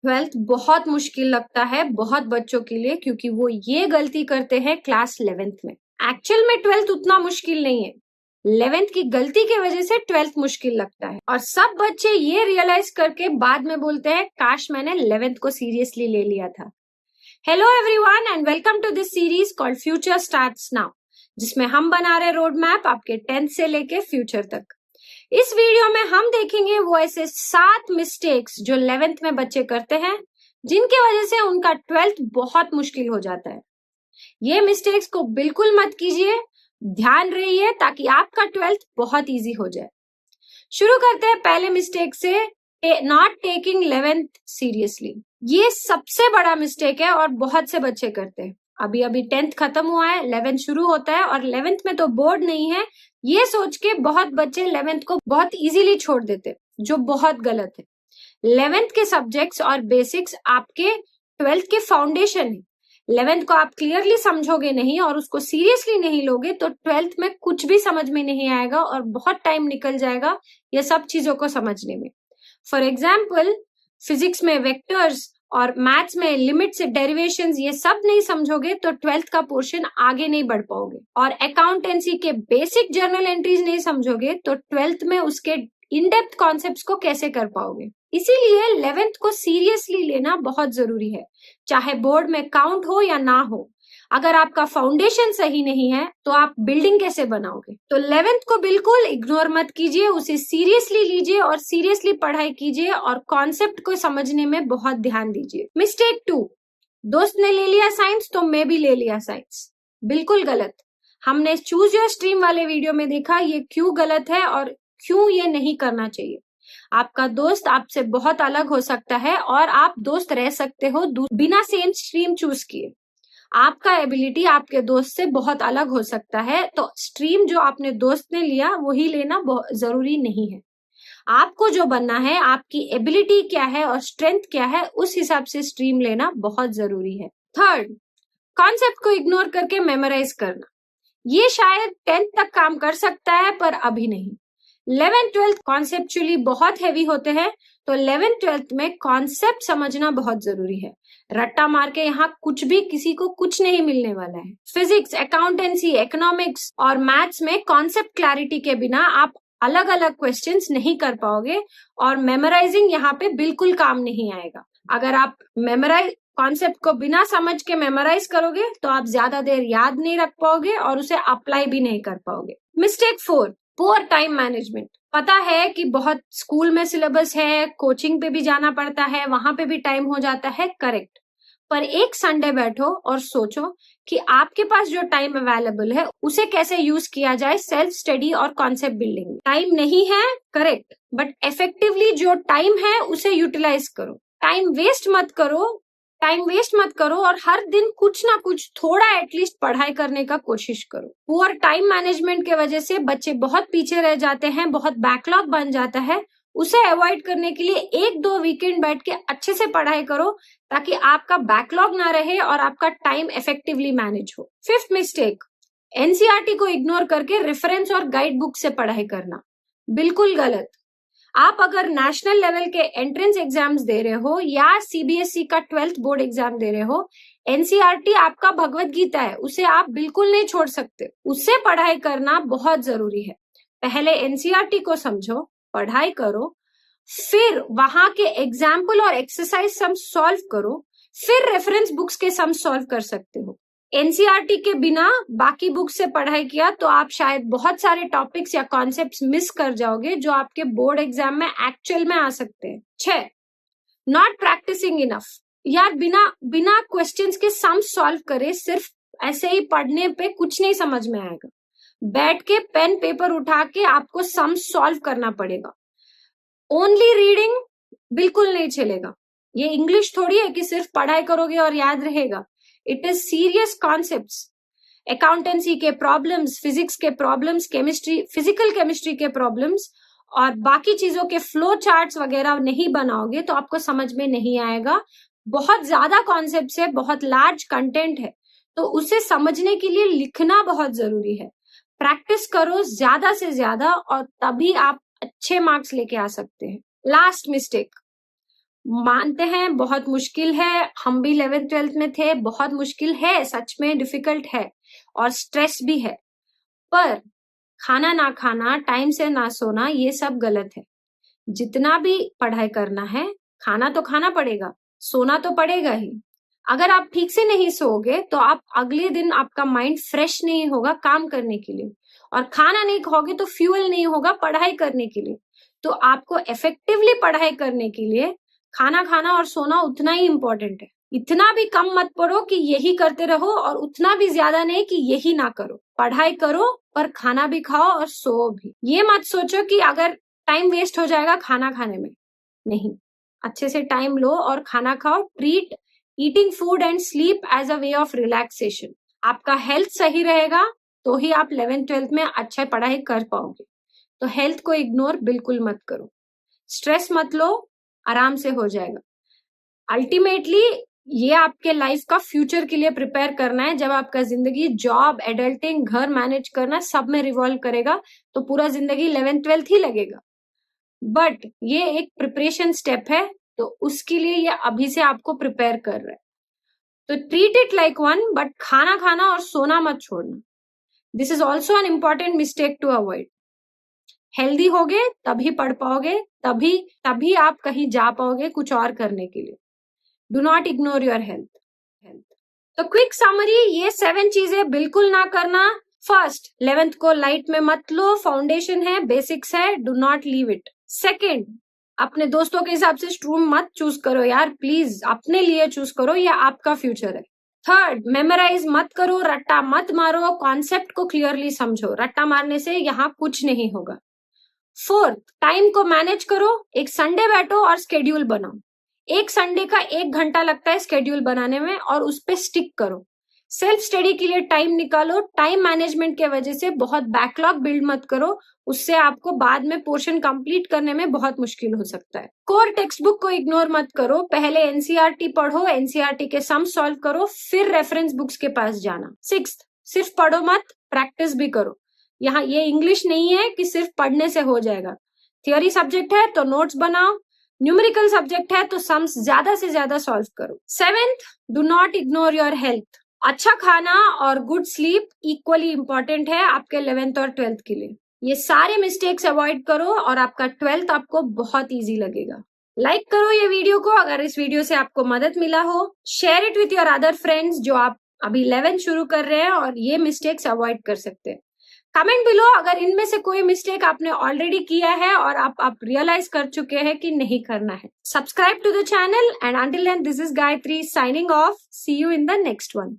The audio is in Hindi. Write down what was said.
ट्वेल्थ बहुत मुश्किल लगता है बहुत बच्चों के लिए, क्योंकि वो ये गलती करते हैं क्लास 11th में। एक्चुअल में ट्वेल्थ उतना मुश्किल नहीं है, 11th की गलती की वजह से ट्वेल्थ मुश्किल लगता है। और सब बच्चे ये रियलाइज करके बाद में बोलते हैं काश मैंने 11th को सीरियसली ले लिया था। Hello everyone and welcome to this series called future starts now, जिसमें हम बना रहे रोड मैप आपके 10th से लेके फ्यूचर तक। इस वीडियो में हम देखेंगे वो ऐसे 7 मिस्टेक्स जो 11th में बच्चे करते हैं, जिनकी वजह से उनका 12th बहुत मुश्किल हो जाता है। ये मिस्टेक्स को बिल्कुल मत कीजिए, ध्यान रहिए ताकि आपका 12th बहुत इजी हो जाए। शुरू करते हैं पहले मिस्टेक से, नॉट टेकिंग 11th सीरियसली। ये सबसे बड़ा मिस्टेक है और बहुत से बच्चे करते हैं। अभी अभी 10th खत्म हुआ है, 11th शुरू होता है और 11th में तो बोर्ड नहीं है, ये सोच के बहुत बच्चे 11th को बहुत इजीली छोड़ देते, जो बहुत गलत है। 11th के सब्जेक्ट्स और बेसिक्स आपके 12th के फाउंडेशन है। 11th को आप क्लियरली समझोगे नहीं और उसको सीरियसली नहीं लोगे तो 12th में कुछ भी समझ में नहीं आएगा और बहुत टाइम निकल जाएगा ये सब चीजों को समझने में। फॉर एग्जाम्पल, फिजिक्स में वेक्टर्स और मैथ्स में लिमिट्स, डेरिवेशंस, ये सब नहीं समझोगे तो 12th का पोर्शन आगे नहीं बढ़ पाओगे। और अकाउंटेंसी के बेसिक जर्नल एंट्रीज नहीं समझोगे तो 12th में उसके इन डेप्थ कॉन्सेप्ट्स को कैसे कर पाओगे। इसीलिए 11th को सीरियसली लेना बहुत जरूरी है, चाहे बोर्ड में काउंट हो या ना हो। अगर आपका फाउंडेशन सही नहीं है तो आप बिल्डिंग कैसे बनाओगे। तो 11th को बिल्कुल इग्नोर मत कीजिए, उसे सीरियसली लीजिए और सीरियसली पढ़ाई कीजिए और कॉन्सेप्ट को समझने में बहुत ध्यान दीजिए। मिस्टेक 2, दोस्त ने ले लिया साइंस तो मैं भी ले लिया साइंस। बिल्कुल गलत। हमने चूज योर स्ट्रीम वाले वीडियो में देखा ये क्यों गलत है और क्यों ये नहीं करना चाहिए। आपका दोस्त आपसे बहुत अलग हो सकता है और आप दोस्त रह सकते हो बिना सेम स्ट्रीम चूज किए। आपका एबिलिटी आपके दोस्त से बहुत अलग हो सकता है, तो स्ट्रीम जो आपने दोस्त ने लिया वही लेना जरूरी नहीं है। आपको जो बनना है, आपकी एबिलिटी क्या है और स्ट्रेंथ क्या है, उस हिसाब से स्ट्रीम लेना बहुत जरूरी है। थर्ड, कॉन्सेप्ट को इग्नोर करके मेमोराइज करना। ये शायद 10th तक काम कर सकता है पर अभी नहीं। 11th 12th कॉन्सेप्चुअली बहुत हैवी होते हैं, तो 11th 12th में कॉन्सेप्ट समझना बहुत जरूरी है। रट्टा मार के यहाँ कुछ भी किसी को कुछ नहीं मिलने वाला है। फिजिक्स, अकाउंटेंसी, इकोनॉमिक्स और मैथ्स में कॉन्सेप्ट क्लैरिटी के बिना आप अलग अलग क्वेश्चंस नहीं कर पाओगे और मेमोराइजिंग यहाँ पे बिल्कुल काम नहीं आएगा। अगर आप कॉन्सेप्ट को बिना समझ के मेमोराइज करोगे तो आप ज्यादा देर याद नहीं रख पाओगे और उसे अप्लाई भी नहीं कर पाओगे। Mistake 4, poor time management. पता है कि बहुत स्कूल में सिलेबस है, कोचिंग पे भी जाना पड़ता है, वहां पे भी टाइम हो जाता है, करेक्ट। पर एक संडे बैठो और सोचो कि आपके पास जो टाइम अवेलेबल है उसे कैसे यूज किया जाए सेल्फ स्टडी और कॉन्सेप्ट बिल्डिंग में। टाइम नहीं है, करेक्ट, बट इफेक्टिवली जो टाइम है उसे यूटिलाइज करो। टाइम वेस्ट मत करो और हर दिन कुछ ना कुछ थोड़ा एटलीस्ट पढ़ाई करने का कोशिश करो। पुअर टाइम मैनेजमेंट के वजह से बच्चे बहुत पीछे रह जाते हैं, बहुत बैकलॉग बन जाता है। उसे अवॉइड करने के लिए 1-2 वीकेंड बैठ के अच्छे से पढ़ाई करो ताकि आपका बैकलॉग ना रहे और आपका टाइम इफेक्टिवली मैनेज हो। 5th मिस्टेक, एनसीईआरटी को इग्नोर करके रेफरेंस और गाइड बुक से पढ़ाई करना। बिल्कुल गलत। आप अगर नेशनल लेवल के एंट्रेंस एग्जाम्स दे रहे हो या सीबीएसई का 12th बोर्ड एग्जाम दे रहे हो, एनसीईआरटी आपका भगवत गीता है, उसे आप बिल्कुल नहीं छोड़ सकते। उससे पढ़ाई करना बहुत जरूरी है। पहले एनसीईआरटी को समझो, पढ़ाई करो, फिर वहां के एग्जाम्पल और एक्सरसाइज सम सॉल्व करो, फिर रेफरेंस बुक्स के सम सॉल्व कर सकते हो। एनसीईआरटी के बिना बाकी बुक से पढ़ाई किया तो आप शायद बहुत सारे टॉपिक्स या कॉन्सेप्ट्स मिस कर जाओगे जो आपके बोर्ड एग्जाम में एक्चुअल में आ सकते हैं। 6, नॉट प्रैक्टिसिंग इनफ। यार बिना क्वेश्चंस के सम सॉल्व करे सिर्फ ऐसे ही पढ़ने पे कुछ नहीं समझ में आएगा। बैठ के पेन पेपर उठा के आपको सम सॉल्व करना पड़ेगा। ओनली रीडिंग बिल्कुल नहीं चलेगा। ये इंग्लिश थोड़ी है कि सिर्फ पढ़ाई करोगे और याद रहेगा। It is serious concepts. Accountancy के प्रॉब्लम्स, फिजिक्स के प्रॉब्लम्स, फिजिकल केमिस्ट्री के प्रॉब्लम्स और बाकी चीजों के फ्लो चार्ट्स वगैरह नहीं बनाओगे तो आपको समझ में नहीं आएगा। बहुत ज्यादा कॉन्सेप्ट्स है, बहुत लार्ज कंटेंट है, तो उसे समझने के लिए लिखना बहुत जरूरी है। प्रैक्टिस करो ज्यादा से ज्यादा और तभी आप अच्छे मार्क्स लेके आ सकते हैं। लास्ट मिस्टेक, मानते हैं बहुत मुश्किल है, हम भी 11th 12th में थे, बहुत मुश्किल है, सच में डिफिकल्ट है और स्ट्रेस भी है। पर खाना ना खाना, टाइम से ना सोना, ये सब गलत है। जितना भी पढ़ाई करना है, खाना तो खाना पड़ेगा, सोना तो पड़ेगा ही। अगर आप ठीक से नहीं सोओगे तो आप अगले दिन आपका माइंड फ्रेश नहीं होगा काम करने के लिए, और खाना नहीं खाओगे तो फ्यूल नहीं होगा पढ़ाई करने के लिए। तो आपको इफेक्टिवली पढ़ाई करने के लिए खाना खाना और सोना उतना ही इंपॉर्टेंट है। इतना भी कम मत पढ़ो कि यही करते रहो, और उतना भी ज्यादा नहीं कि यही ना करो। पढ़ाई करो पर खाना भी खाओ और सो भी। ये मत सोचो कि अगर टाइम वेस्ट हो जाएगा खाना खाने में, नहीं, अच्छे से टाइम लो और खाना खाओ। Treat eating food and sleep as a way of relaxation. आपका हेल्थ सही रहेगा तो ही आप 11th 12th में अच्छा पढ़ाई कर पाओगे। तो हेल्थ को इग्नोर बिल्कुल मत करो, स्ट्रेस मत लो, आराम से हो जाएगा। अल्टीमेटली ये आपके लाइफ का फ्यूचर के लिए प्रिपेयर करना है। जब आपका जिंदगी जॉब, एडल्टिंग, घर मैनेज करना सब में रिवॉल्व करेगा तो पूरा जिंदगी 11th 12th ही लगेगा। बट ये एक प्रिपरेशन स्टेप है, तो उसके लिए ये अभी से आपको प्रिपेयर कर रहा है। तो treat it like one, but खाना खाना और सोना मत छोड़ना। This is also an important mistake to avoid. Healthy होगे तभी पढ़ पाओगे, तभी तभी आप कहीं जा पाओगे कुछ और करने के लिए। Do not ignore your health. तो क्विक समरी, ये 7 चीजें बिल्कुल ना करना। फर्स्ट, 11th को लाइट में मत लो, फाउंडेशन है, बेसिक्स है, do not leave it. Second, अपने दोस्तों के हिसाब से स्ट्रीम मत चूज करो यार, प्लीज अपने लिए चूज करो, ये आपका फ्यूचर है। थर्ड, मेमोराइज मत करो, रट्टा मत मारो, कॉन्सेप्ट को क्लियरली समझो, रट्टा मारने से यहाँ कुछ नहीं होगा। फोर्थ, टाइम को मैनेज करो, एक संडे बैठो और स्केड्यूल बनाओ। एक संडे का 1 घंटा लगता है स्केड्यूल बनाने में, और उस पर स्टिक करो। सेल्फ स्टडी के लिए टाइम निकालो। टाइम मैनेजमेंट के वजह से बहुत बैकलॉग बिल्ड मत करो, उससे आपको बाद में पोर्शन कंप्लीट करने में बहुत मुश्किल हो सकता है। कोर टेक्स्ट बुक को इग्नोर मत करो, पहले एनसीईआरटी पढ़ो, एनसीईआरटी के सम सॉल्व करो, फिर रेफरेंस बुक्स के पास जाना। सिक्स्थ, सिर्फ पढ़ो मत, प्रैक्टिस भी करो। यहाँ ये इंग्लिश नहीं है कि सिर्फ पढ़ने से हो जाएगा। थियोरी सब्जेक्ट है तो नोट्स बनाओ, न्यूमेरिकल सब्जेक्ट है तो सम्स ज्यादा से ज्यादा सॉल्व करो। Seventh, do not ignore your health. अच्छा खाना और गुड स्लीप इक्वली इंपॉर्टेंट है आपके 11th और 12th के लिए। ये सारे मिस्टेक्स अवॉइड करो और आपका 12th आपको बहुत इजी लगेगा। लाइक करो ये वीडियो को अगर इस वीडियो से आपको मदद मिला हो। Share it with your other friends जो आप अभी 11th शुरू कर रहे हैं और ये मिस्टेक्स अवॉइड कर सकते हैं। कमेंट बिलो अगर इनमें से कोई मिस्टेक आपने ऑलरेडी किया है और आप रियलाइज कर चुके हैं कि नहीं करना है। Subscribe to the channel, and until then this is Gayatri signing off. See you in the next one.